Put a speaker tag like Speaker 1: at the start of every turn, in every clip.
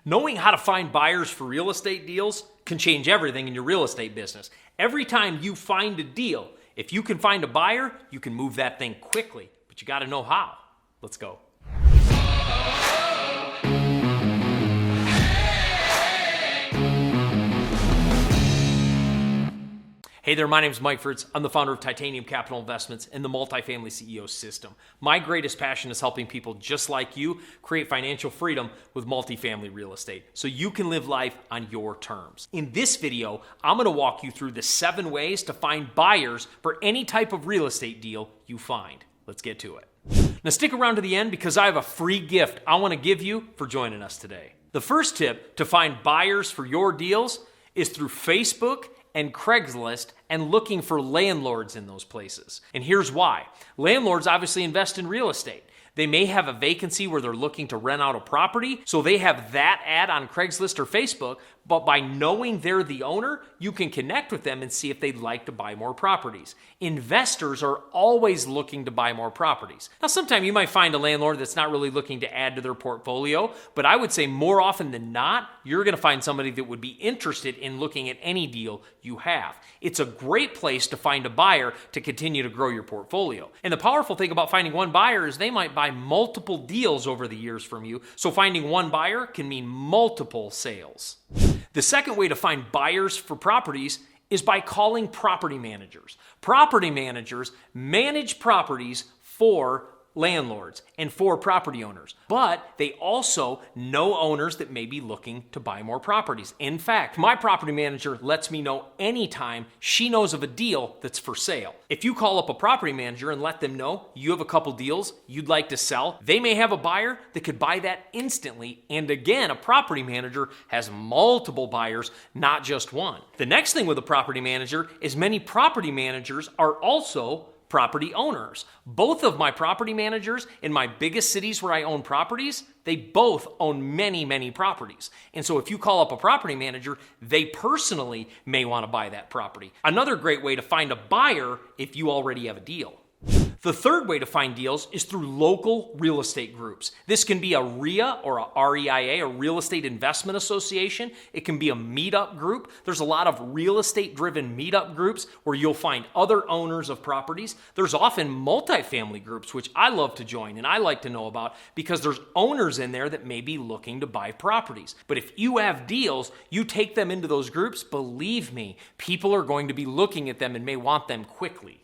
Speaker 1: Knowing how to find buyers for real estate deals can change everything in your real estate business. Every time you find a deal, if you can find a buyer, you can move that thing quickly, but you got to know how. Let's go. Hey there, my name is Mike Fritz. I'm the founder of Titanium Capital Investments and the Multifamily CEO System. My greatest passion is helping people just like you create financial freedom with multifamily real estate so you can live life on your terms. In this video, I'm going to walk you through the 7 ways to find buyers for any type of real estate deal you find. Let's get to it. Now stick around to the end because I have a free gift I want to give you for joining us today. The first tip to find buyers for your deals is through Facebook and Craigslist and looking for landlords in those places. And here's why. Landlords obviously invest in real estate. They may have a vacancy where they're looking to rent out a property, so they have that ad on Craigslist or Facebook, but by knowing they're the owner, you can connect with them and see if they'd like to buy more properties. Investors are always looking to buy more properties. Now, sometimes you might find a landlord that's not really looking to add to their portfolio, but I would say more often than not, you're going to find somebody that would be interested in looking at any deal you have. It's a great place to find a buyer to continue to grow your portfolio. And the powerful thing about finding one buyer is they might buy multiple deals over the years from you, so finding one buyer can mean multiple sales. The second way to find buyers for properties is by calling property managers. Property managers manage properties for landlords and for property owners, but they also know owners that may be looking to buy more properties. In fact, my property manager lets me know anytime she knows of a deal that's for sale. If you call up a property manager and let them know you have a couple deals you'd like to sell, they may have a buyer that could buy that instantly. And again, a property manager has multiple buyers, not just one. The next thing with a property manager is many property managers are also property owners. Both of my property managers in my biggest cities where I own properties, they both own many properties. And so if you call up a property manager, they personally may want to buy that property. Another great way to find a buyer if you already have a deal. The third way to find deals is through local real estate groups. This can be a REIA or a REIA, a Real Estate Investment Association. It can be a meetup group. There's a lot of real estate driven meetup groups where you'll find other owners of properties. There's often multifamily groups, which I love to join and I like to know about because there's owners in there that may be looking to buy properties. But if you have deals, you take them into those groups, believe me, people are going to be looking at them and may want them quickly.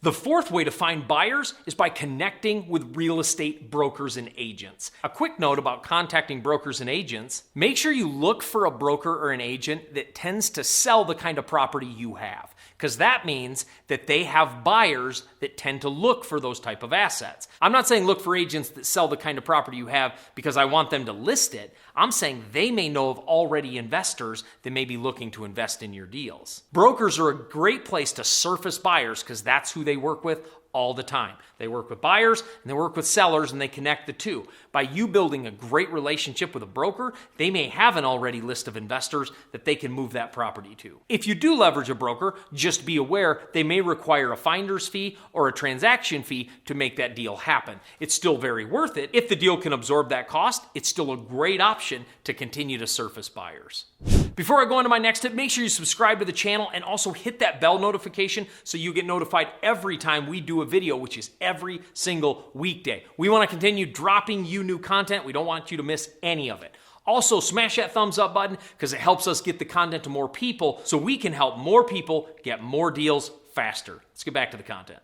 Speaker 1: The fourth way to find buyers is by connecting with real estate brokers and agents. A quick note about contacting brokers and agents: make sure you look for a broker or an agent that tends to sell the kind of property you have, because that means that they have buyers that tend to look for those type of assets. I'm not saying look for agents that sell the kind of property you have because I want them to list it. I'm saying they may know of already investors that may be looking to invest in your deals. Brokers are a great place to surface buyers because that's who they work with all the time. They work with buyers and they work with sellers and they connect the two. By you building a great relationship with a broker, they may have an already list of investors that they can move that property to. If you do leverage a broker, just be aware they may require a finder's fee or a transaction fee to make that deal happen. It's still very worth it. If the deal can absorb that cost, it's still a great option to continue to surface buyers. Before I go on to my next tip, make sure you subscribe to the channel and also hit that bell notification so you get notified every time we do a video, which is every single weekday. We want to continue dropping you new content. We don't want you to miss any of it. Also, smash that thumbs up button because it helps us get the content to more people so we can help more people get more deals faster. Let's get back to the content.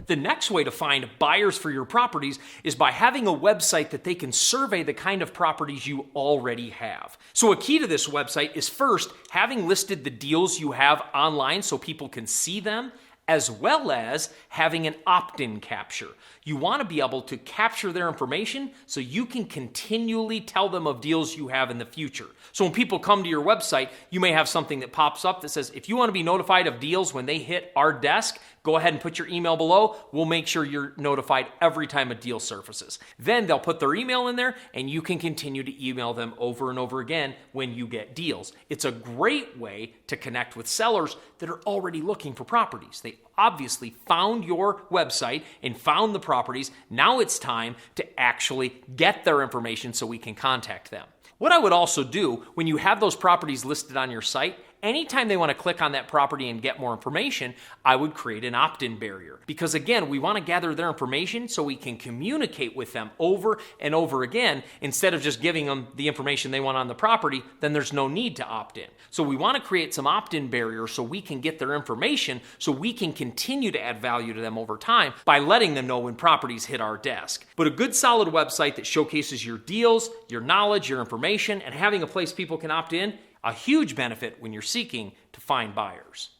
Speaker 1: The next way to find buyers for your properties is by having a website that they can survey the kind of properties you already have. So a key to this website is first having listed the deals you have online so people can see them, as well as having an opt-in capture. You want to be able to capture their information so you can continually tell them of deals you have in the future. So when people come to your website, you may have something that pops up that says, if you want to be notified of deals when they hit our desk, go ahead and put your email below. We'll make sure you're notified every time a deal surfaces. Then they'll put their email in there and you can continue to email them over and over again when you get deals. It's a great way to connect with sellers that are already looking for properties. They obviously found your website and found the properties. Now it's time to actually get their information so we can contact them. What I would also do when you have those properties listed on your site, anytime they want to click on that property and get more information, I would create an opt-in barrier. Because again, we want to gather their information so we can communicate with them over and over again. Instead of just giving them the information they want on the property, then there's no need to opt in. So we want to create some opt-in barriers so we can get their information, so we can continue to add value to them over time by letting them know when properties hit our desk. But a good solid website that showcases your deals, your knowledge, your information, and having a place people can opt in, a huge benefit when you're seeking to find buyers.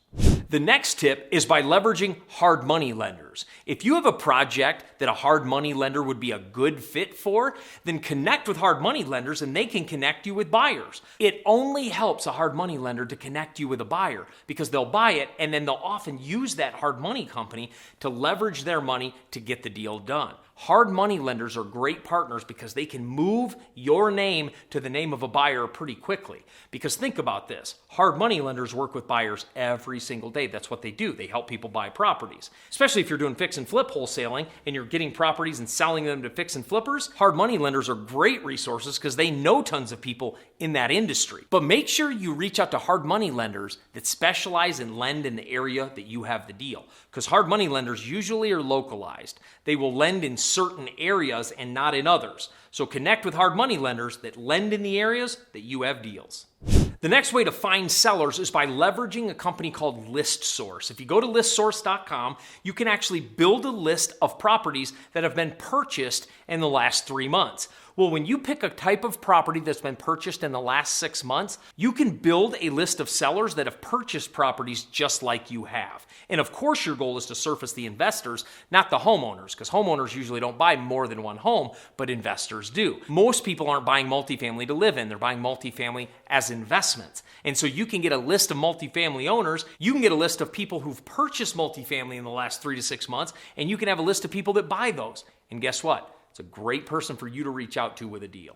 Speaker 1: The next tip is by leveraging hard money lenders. If you have a project that a hard money lender would be a good fit for, then connect with hard money lenders and they can connect you with buyers. It only helps a hard money lender to connect you with a buyer because they'll buy it and then they'll often use that hard money company to leverage their money to get the deal done. Hard money lenders are great partners because they can move your name to the name of a buyer pretty quickly. Because think about this, hard money lenders work with buyers every single day. That's what they do. They help people buy properties. Especially if you're doing fix and flip wholesaling and you're getting properties and selling them to fix and flippers, hard money lenders are great resources because they know tons of people in that industry. But make sure you reach out to hard money lenders that specialize and lend in the area that you have the deal. Because hard money lenders usually are localized. They will lend in certain areas and not in others. So connect with hard money lenders that lend in the areas that you have deals. The next way to find sellers is by leveraging a company called ListSource. If you go to listsource.com, you can actually build a list of properties that have been purchased in the last 3 months. Well, when you pick a type of property that's been purchased in the last 6 months, you can build a list of sellers that have purchased properties just like you have. And of course, your goal is to surface the investors, not the homeowners, because homeowners usually don't buy more than one home, but investors do. Most people aren't buying multifamily to live in. They're buying multifamily as investments. And so you can get a list of multifamily owners. You can get a list of people who've purchased multifamily in the last 3 to 6 months, and you can have a list of people that buy those. And guess what? It's a great person for you to reach out to with a deal.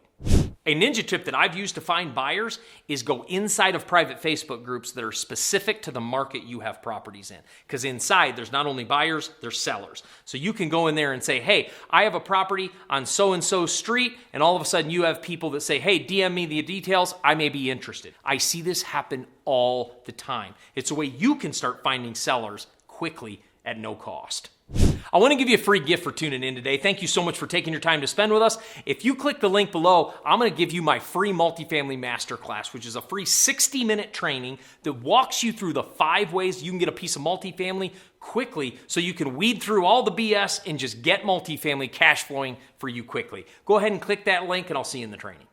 Speaker 1: A ninja tip that I've used to find buyers is go inside of private Facebook groups that are specific to the market you have properties in. Because inside, there's not only buyers, there's sellers. So you can go in there and say, hey, I have a property on so-and-so street, and all of a sudden you have people that say, hey, DM me the details, I may be interested. I see this happen all the time. It's a way you can start finding sellers quickly at no cost. I want to give you a free gift for tuning in today. Thank you so much for taking your time to spend with us. If you click the link below, I'm going to give you my free multifamily masterclass, which is a free 60-minute training that walks you through the 5 ways you can get a piece of multifamily quickly so you can weed through all the BS and just get multifamily cash flowing for you quickly. Go ahead and click that link and I'll see you in the training.